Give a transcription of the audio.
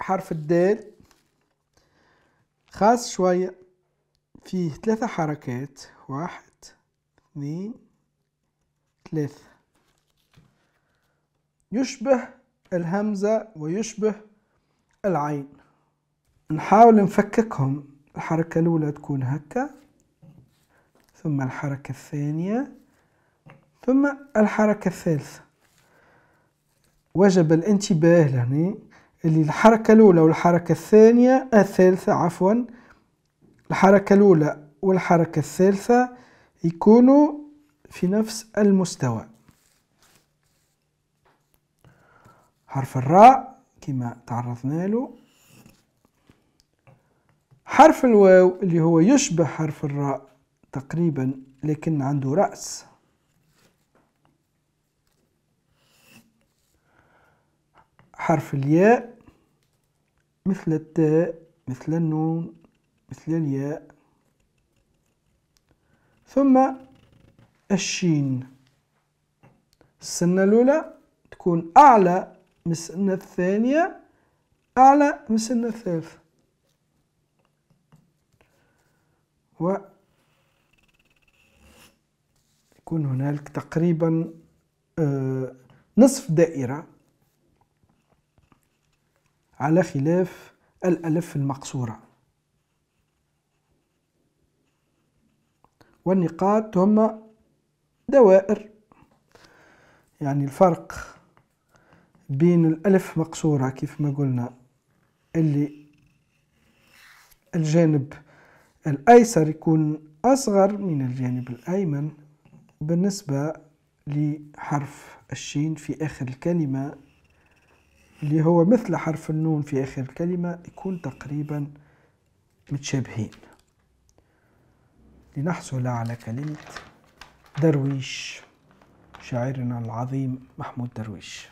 حرف الدال خاص شوية، فيه 3 حركات، 1 2 3، يشبه الهمزة ويشبه العين. نحاول نفككهم. الحركة الأولى تكون هكا، ثم الحركة الثانية، ثم الحركة الثالثة. وجب الانتباه لهنا اللي الحركة الأولى والحركة الثالثة عفوا، الحركة الأولى والحركة الثالثة يكونوا في نفس المستوى. حرف الراء كما تعرضنا له. حرف الواو اللي هو يشبه حرف الراء تقريبا لكن عنده رأس. حرف الياء مثل التاء، مثل النون، مثل الياء. ثم الشين، السنة الأولى تكون أعلى من السنة الثانية، أعلى من السنة الثالثة، ويكون هنالك تقريبا نصف دائرة، على خلاف الألف المقصورة. والنقاط هم دوائر، يعني الفرق بين الألف مقصورة كيف ما قلنا اللي الجانب الأيسر يكون أصغر من الجانب الأيمن بالنسبة لحرف الشين في آخر الكلمة اللي هو مثل حرف النون في آخر الكلمة، يكون تقريبا متشابهين لنحصل على كلمة درويش، شاعرنا العظيم محمود درويش.